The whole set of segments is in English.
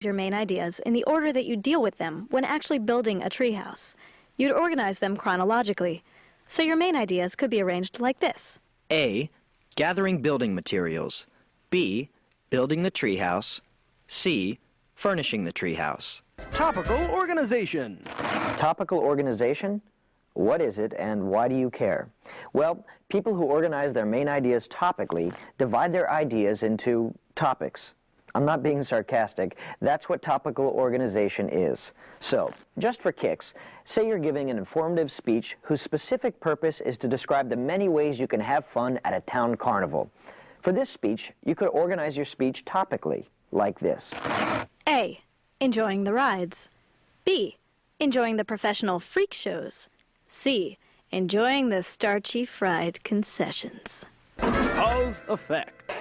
your main ideas in the order that you deal with them when actually building a treehouse. You'd organize them chronologically, so your main ideas could be arranged like this. A. Gathering building materials. B. Building the treehouse. C. Furnishing the treehouse. Topical organization. Topical organization? What is it and why do you care? Well, people who organize their main ideas topically divide their ideas into topics. I'm not being sarcastic. That's what topical organization is. So, just for kicks, say you're giving an informative speech whose specific purpose is to describe the many ways you can have fun at a town carnival. For this speech, you could organize your speech topically, like this. A. Enjoying the rides. B. Enjoying the professional freak shows. C. Enjoying the starchy fried concessions. Cause-effect.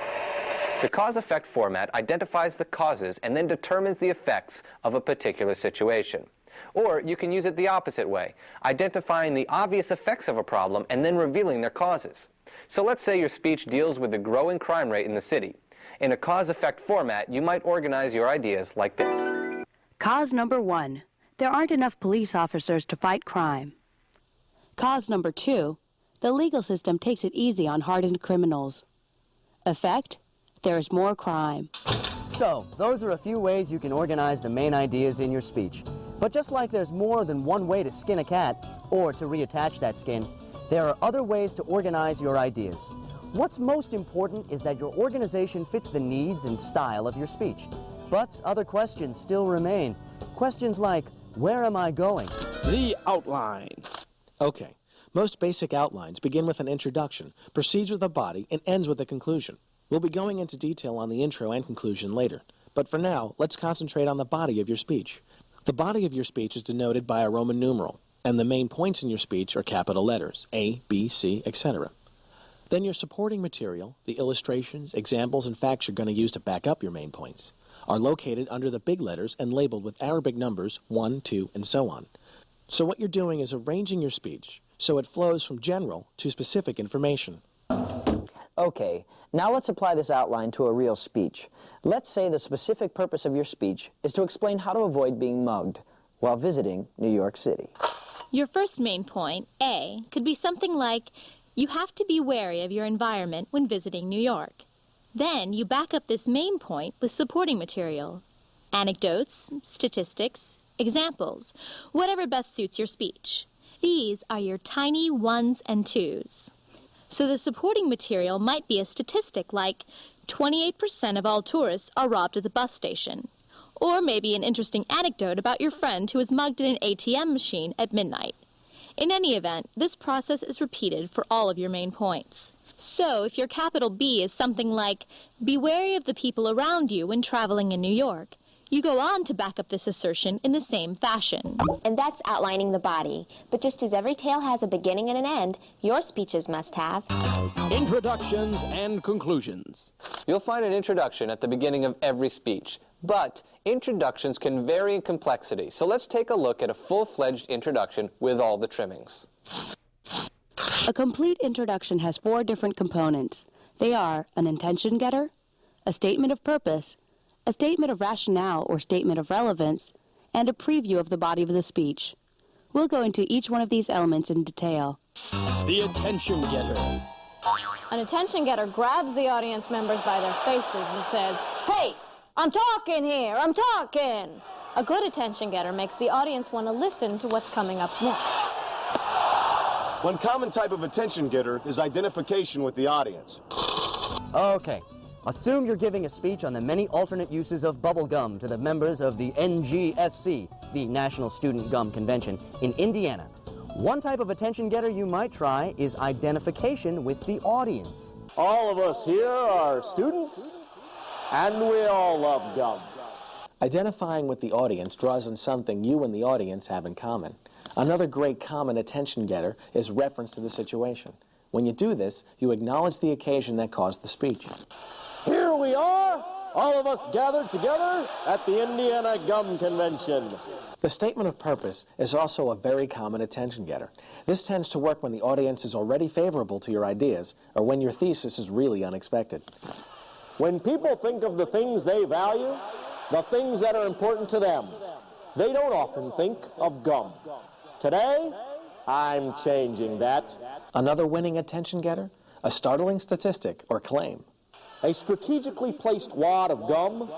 The cause-effect format identifies the causes and then determines the effects of a particular situation. Or you can use it the opposite way, identifying the obvious effects of a problem and then revealing their causes. So let's say your speech deals with the growing crime rate in the city. In a cause-effect format, you might organize your ideas like this. Cause number 1, there aren't enough police officers to fight crime. Cause number 2, the legal system takes it easy on hardened criminals. Effect? There is more crime. So, those are a few ways you can organize the main ideas in your speech. But just like there's more than one way to skin a cat, or to reattach that skin, there are other ways to organize your ideas. What's most important is that your organization fits the needs and style of your speech. But other questions still remain. Questions like, where am I going? The outline. Okay, most basic outlines begin with an introduction, proceeds with a body, and ends with a conclusion. We'll be going into detail on the intro and conclusion later, but for now, let's concentrate on the body of your speech. The body of your speech is denoted by a Roman numeral, and the main points in your speech are capital letters, A, B, C, etc. Then your supporting material, the illustrations, examples, and facts you're going to use to back up your main points, are located under the big letters and labeled with Arabic numbers 1, 2, and so on. So what you're doing is arranging your speech so it flows from general to specific information. Okay, now let's apply this outline to a real speech. Let's say the specific purpose of your speech is to explain how to avoid being mugged while visiting New York City. Your first main point, A, could be something like, you have to be wary of your environment when visiting New York. Then you back up this main point with supporting material. Anecdotes, statistics, examples, whatever best suits your speech. These are your tiny ones and twos. So the supporting material might be a statistic like 28% of all tourists are robbed at the bus station. Or maybe an interesting anecdote about your friend who was mugged in an ATM machine at midnight. In any event, this process is repeated for all of your main points. So if your capital B is something like, be wary of the people around you when traveling in New York, you go on to back up this assertion in the same fashion. And that's outlining the body. But just as every tale has a beginning and an end, your speeches must have Introductions and conclusions. You'll find an introduction at the beginning of every speech, but introductions can vary in complexity, so let's take a look at a full-fledged introduction with all the trimmings. A complete introduction has 4 different components. They are an intention getter, a statement of purpose, a statement of rationale or statement of relevance, and a preview of the body of the speech. We'll go into each one of these elements in detail. The attention getter. An attention getter grabs the audience members by their faces and says, "Hey, I'm talking here, I'm talking!" A good attention getter makes the audience want to listen to what's coming up next. One common type of attention getter is identification with the audience. Okay. Assume you're giving a speech on the many alternate uses of bubble gum to the members of the NGSC, the National Student Gum Convention, in Indiana. One type of attention getter you might try is identification with the audience. All of us here are students, and we all love gum. Identifying with the audience draws on something you and the audience have in common. Another great common attention getter is reference to the situation. When you do this, you acknowledge the occasion that caused the speech. Here we are, all of us gathered together at the Indiana Gum Convention. The statement of purpose is also a very common attention getter. This tends to work when the audience is already favorable to your ideas or when your thesis is really unexpected. When people think of the things they value, the things that are important to them. They don't often think of gum. Today, I'm changing that. Another winning attention getter? A startling statistic or claim. A strategically placed wad of gum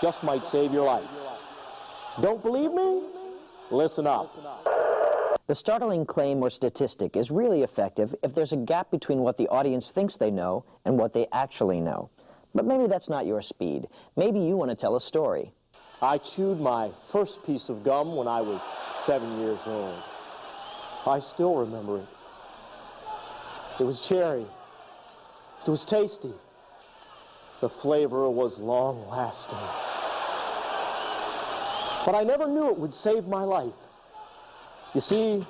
just might save your life. Don't believe me? Listen up. The startling claim or statistic is really effective if there's a gap between what the audience thinks they know and what they actually know. But maybe that's not your speed. Maybe you want to tell a story. I chewed my first piece of gum when I was 7 years old. I still remember it. It was cherry. It was tasty. The flavor was long-lasting. But I never knew it would save my life. You see,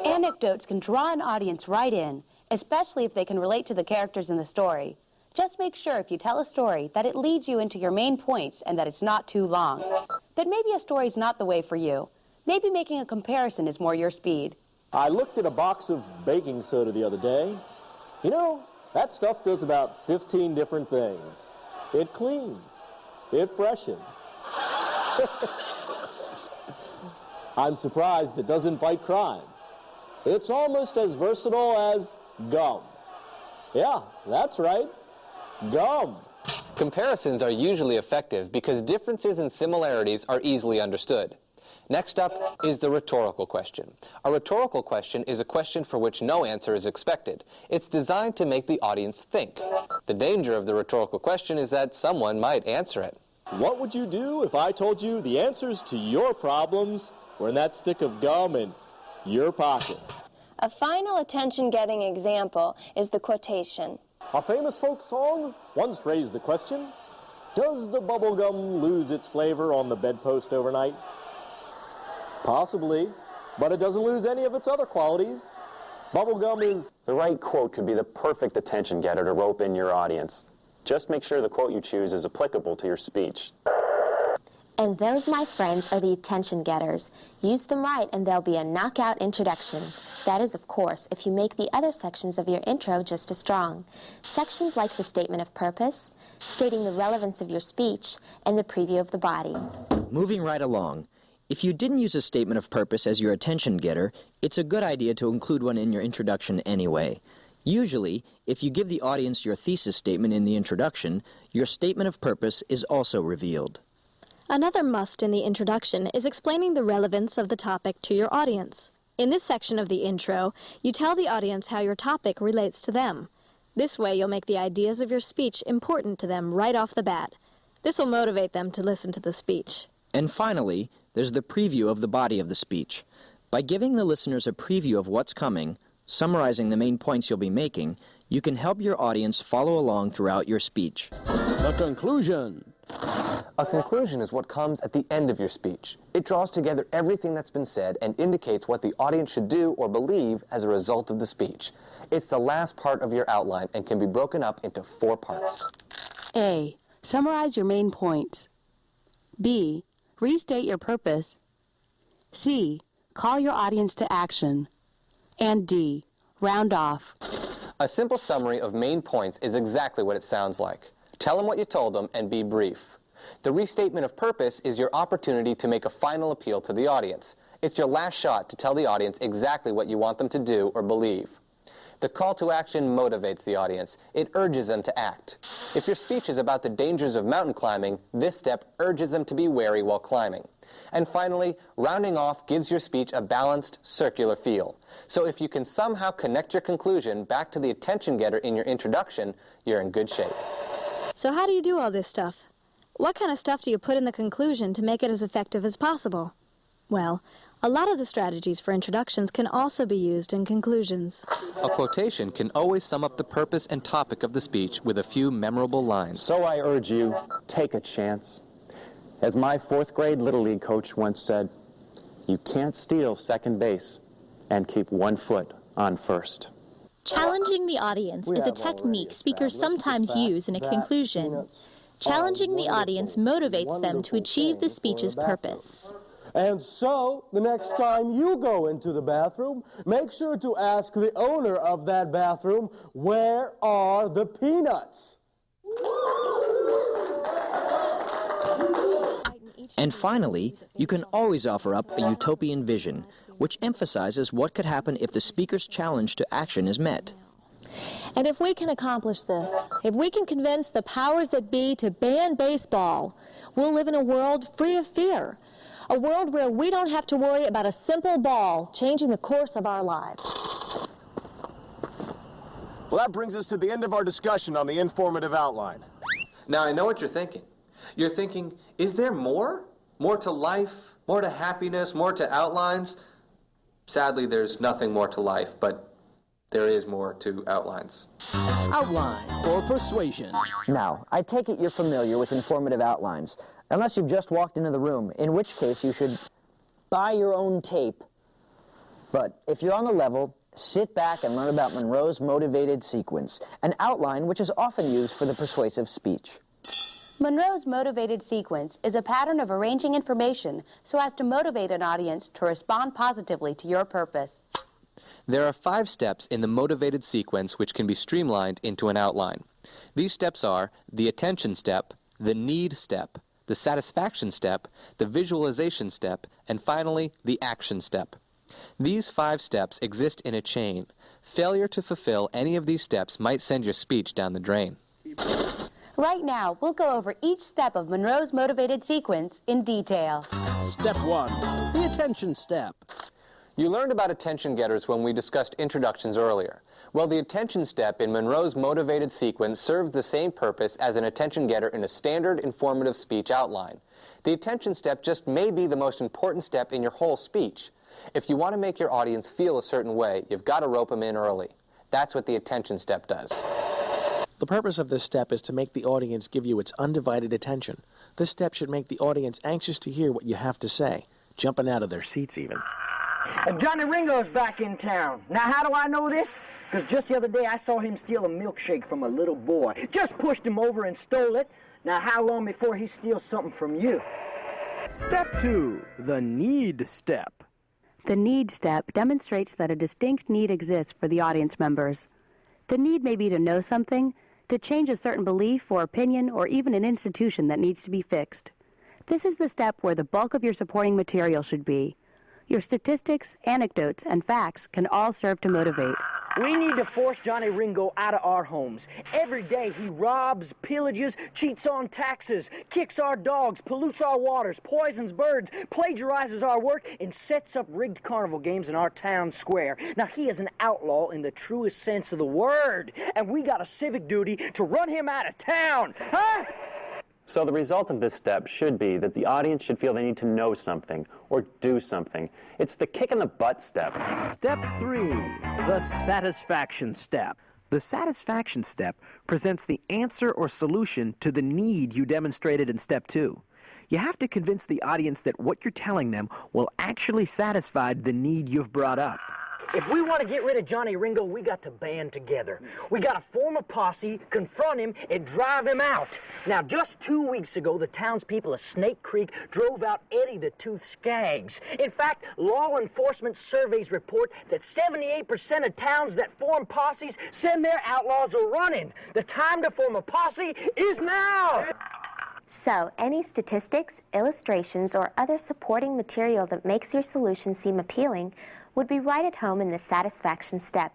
Anecdotes can draw an audience right in, especially if they can relate to the characters in the story. Just make sure if you tell a story that it leads you into your main points and that it's not too long. But maybe a story's not the way for you. Maybe making a comparison is more your speed. I looked at a box of baking soda the other day. You know, that stuff does about 15 different things. It cleans. It freshens. I'm surprised it doesn't fight crime. It's almost as versatile as gum. Yeah, that's right. Gum. Comparisons are usually effective because differences and similarities are easily understood. Next up is the rhetorical question. A rhetorical question is a question for which no answer is expected. It's designed to make the audience think. The danger of the rhetorical question is that someone might answer it. What would you do if I told you the answers to your problems were in that stick of gum in your pocket? A final attention-getting example is the quotation. A famous folk song once raised the question, does the bubble gum lose its flavor on the bedpost overnight? Possibly, but it doesn't lose any of its other qualities. Bubble gum is... The right quote could be the perfect attention getter to rope in your audience. Just make sure the quote you choose is applicable to your speech. And those, my friends, are the attention getters. Use them right and they'll be a knockout introduction. That is, of course, if you make the other sections of your intro just as strong. Sections like the statement of purpose, stating the relevance of your speech, and the preview of the body. Moving right along. If you didn't use a statement of purpose as your attention getter, it's a good idea to include one in your introduction anyway. Usually, if you give the audience your thesis statement in the introduction, your statement of purpose is also revealed. Another must in the introduction is explaining the relevance of the topic to your audience. In this section of the intro, you tell the audience how your topic relates to them. This way you'll make the ideas of your speech important to them right off the bat. This will motivate them to listen to the speech. And finally, there's the preview of the body of the speech. By giving the listeners a preview of what's coming, summarizing the main points you'll be making, you can help your audience follow along throughout your speech. The conclusion. A conclusion is what comes at the end of your speech. It draws together everything that's been said and indicates what the audience should do or believe as a result of the speech. It's the last part of your outline and can be broken up into 4 parts. A. Summarize your main points. B. Restate your purpose. C. Call your audience to action. And D. Round off. A simple summary of main points is exactly what it sounds like. Tell them what you told them and be brief. The restatement of purpose is your opportunity to make a final appeal to the audience. It's your last shot to tell the audience exactly what you want them to do or believe. The call to action motivates the audience. It urges them to act. If your speech is about the dangers of mountain climbing, this step urges them to be wary while climbing. And finally, rounding off gives your speech a balanced, circular feel. So if you can somehow connect your conclusion back to the attention getter in your introduction, you're in good shape. So how do you do all this stuff? What kind of stuff do you put in the conclusion to make it as effective as possible? Well, a lot of the strategies for introductions can also be used in conclusions. A quotation can always sum up the purpose and topic of the speech with a few memorable lines. So I urge you, take a chance. As my 4th grade Little League coach once said, you can't steal second base and keep 1 foot on first. Challenging the audience is a technique speakers sometimes use in a conclusion. Challenging the audience motivates them to achieve the speech's purpose. And so, the next time you go into the bathroom, make sure to ask the owner of that bathroom, where are the peanuts? And finally, you can always offer up a utopian vision, which emphasizes what could happen if the speaker's challenge to action is met. And if we can accomplish this, if we can convince the powers that be to ban baseball, we'll live in a world free of fear. A world where we don't have to worry about a simple ball changing the course of our lives. Well, that brings us to the end of our discussion on the informative outline. Now, I know what you're thinking. You're thinking, is there more? More to life? More to happiness? More to outlines? Sadly, there's nothing more to life, but there is more to outlines. Outline or persuasion. Now, I take it you're familiar with informative outlines, unless you've just walked into the room, in which case you should buy your own tape. But if you're on the level, sit back and learn about Monroe's motivated sequence, an outline which is often used for the persuasive speech. Monroe's motivated sequence is a pattern of arranging information so as to motivate an audience to respond positively to your purpose. There are 5 steps in the motivated sequence which can be streamlined into an outline. These steps are the attention step, the need step, the satisfaction step, the visualization step, and finally, the action step. These 5 steps exist in a chain. Failure to fulfill any of these steps might send your speech down the drain. Right now, we'll go over each step of Monroe's motivated sequence in detail. Step 1, the attention step. You learned about attention getters when we discussed introductions earlier. Well, the attention step in Monroe's motivated sequence serves the same purpose as an attention getter in a standard informative speech outline. The attention step just may be the most important step in your whole speech. If you want to make your audience feel a certain way, you've got to rope them in early. That's what the attention step does. The purpose of this step is to make the audience give you its undivided attention. This step should make the audience anxious to hear what you have to say, jumping out of their seats even. Johnny Ringo's back in town. Now, how do I know this? Because just the other day I saw him steal a milkshake from a little boy. Just pushed him over and stole it. Now, how long before he steals something from you? Step 2, the need step. The need step demonstrates that a distinct need exists for the audience members. The need may be to know something, to change a certain belief or opinion, or even an institution that needs to be fixed. This is the step where the bulk of your supporting material should be. Your statistics, anecdotes, and facts can all serve to motivate. We need to force Johnny Ringo out of our homes. Every day he robs, pillages, cheats on taxes, kicks our dogs, pollutes our waters, poisons birds, plagiarizes our work, and sets up rigged carnival games in our town square. Now, he is an outlaw in the truest sense of the word, and we got a civic duty to run him out of town. Huh? So the result of this step should be that the audience should feel they need to know something or do something. It's the kick in the butt step. Step 3, the satisfaction step. The satisfaction step presents the answer or solution to the need you demonstrated in step 2. You have to convince the audience that what you're telling them will actually satisfy the need you've brought up. If we want to get rid of Johnny Ringo, we got to band together. We got to form a posse, confront him, and drive him out. Now, just 2 weeks ago, the townspeople of Snake Creek drove out Eddie the Tooth Skaggs. In fact, law enforcement surveys report that 78% of towns that form posses send their outlaws a-running. The time to form a posse is now! So, any statistics, illustrations, or other supporting material that makes your solution seem appealing would be right at home in the satisfaction step.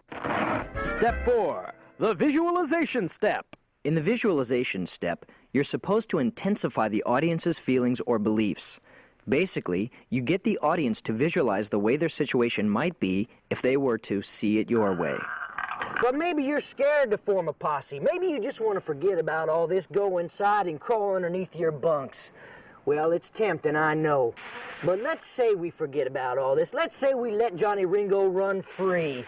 Step 4, the visualization step. In the visualization step, you're supposed to intensify the audience's feelings or beliefs. Basically, you get the audience to visualize the way their situation might be if they were to see it your way. But maybe you're scared to form a posse. Maybe you just want to forget about all this, go inside and crawl underneath your bunks. Well, it's tempting, I know. But let's say we forget about all this. Let's say we let Johnny Ringo run free.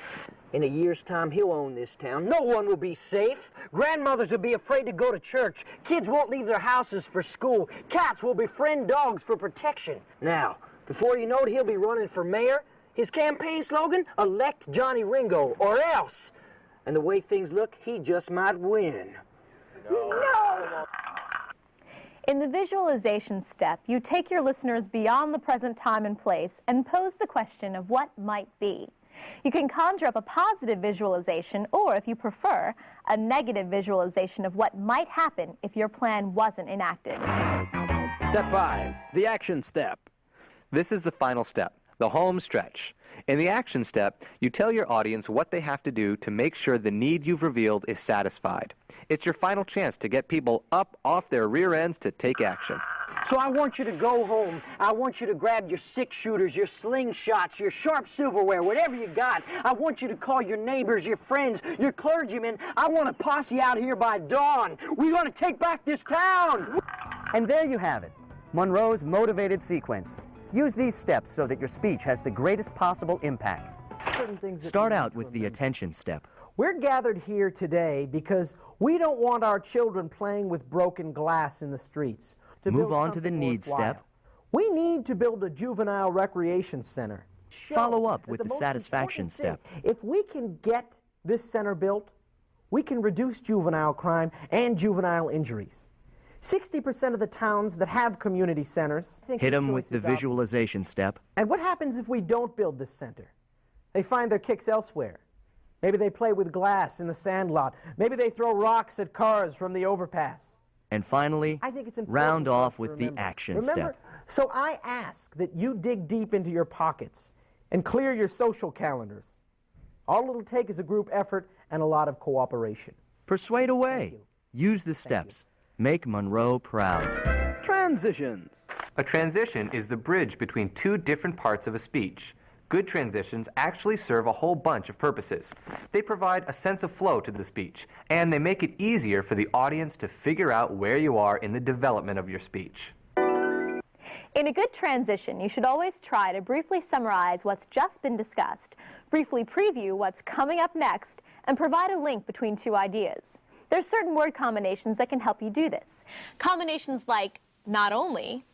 In a year's time, he'll own this town. No one will be safe. Grandmothers will be afraid to go to church. Kids won't leave their houses for school. Cats will befriend dogs for protection. Now, before you know it, he'll be running for mayor. His campaign slogan, elect Johnny Ringo, or else. And the way things look, he just might win. No! In the visualization step, you take your listeners beyond the present time and place and pose the question of what might be. You can conjure up a positive visualization or, if you prefer, a negative visualization of what might happen if your plan wasn't enacted. Step 5, the action step. This is the final step, the home stretch. In the action step, you tell your audience what they have to do to make sure the need you've revealed is satisfied. It's your final chance to get people up off their rear ends to take action. So I want you to go home. I want you to grab your six-shooters, your slingshots, your sharp silverware, whatever you got. I want you to call your neighbors, your friends, your clergymen. I want a posse out here by dawn. We're going to take back this town. And there you have it, Monroe's motivated sequence. Use these steps so that your speech has the greatest possible impact. Start out with the attention step. We're gathered here today because we don't want our children playing with broken glass in the streets. Move on to the need step. We need to build a juvenile recreation center. Follow up with the satisfaction step. If we can get this center built, we can reduce juvenile crime and juvenile injuries. 60% of the towns that have community centers Hit them with the visualization step. And what happens if we don't build this center? They find their kicks elsewhere. Maybe they play with glass in the sandlot. Maybe they throw rocks at cars from the overpass. And finally, round off with the action step. So I ask that you dig deep into your pockets and clear your social calendars. All it'll take is a group effort and a lot of cooperation. Persuade away. Use the steps. Make Monroe proud. Transitions. A transition is the bridge between two different parts of a speech. Good transitions actually serve a whole bunch of purposes. They provide a sense of flow to the speech, and they make it easier for the audience to figure out where you are in the development of your speech. In a good transition, you should always try to briefly summarize what's just been discussed, briefly preview what's coming up next, and provide a link between two ideas. There's certain word combinations that can help you do this. Combinations like not only,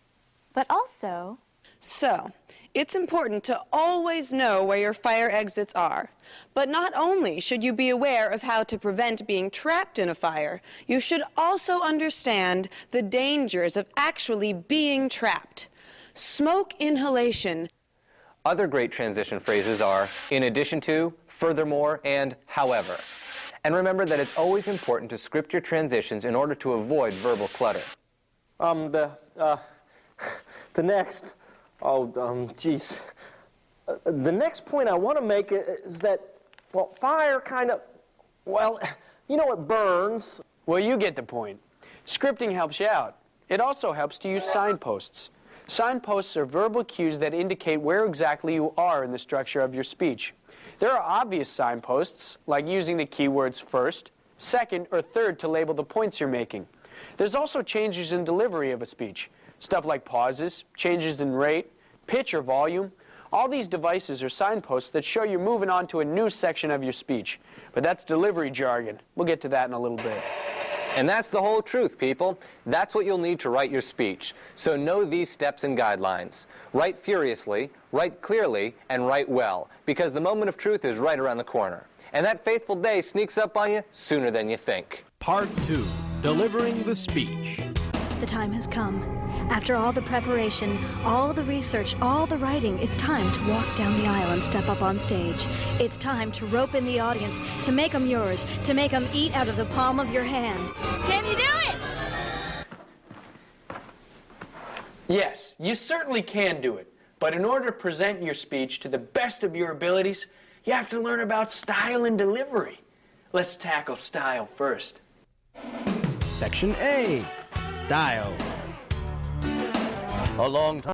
but also. So, it's important to always know where your fire exits are. But not only should you be aware of how to prevent being trapped in a fire, you should also understand the dangers of actually being trapped. Smoke inhalation. Other great transition phrases are in addition to, furthermore, and however. And remember that it's always important to script your transitions in order to avoid verbal clutter. The next point I want to make is that, well, fire kind of, well, you know, it burns. Well, you get the point. Scripting helps you out. It also helps to use signposts. Signposts are verbal cues that indicate where exactly you are in the structure of your speech. There are obvious signposts, like using the keywords first, second, or third to label the points you're making. There's also changes in delivery of a speech. Stuff like pauses, changes in rate, pitch or volume. All these devices are signposts that show you're moving on to a new section of your speech. But that's delivery jargon. We'll get to that in a little bit. And that's the whole truth, people. That's what you'll need to write your speech. So know these steps and guidelines. Write furiously, write clearly, and write well, because the moment of truth is right around the corner. And that faithful day sneaks up on you sooner than you think. Part 2, Delivering the Speech. The time has come. After all the preparation, all the research, all the writing, it's time to walk down the aisle and step up on stage. It's time to rope in the audience, to make them yours, to make them eat out of the palm of your hand. Can you do it? Yes, you certainly can do it. But in order to present your speech to the best of your abilities, you have to learn about style and delivery. Let's tackle style first. Section A, Style. A long time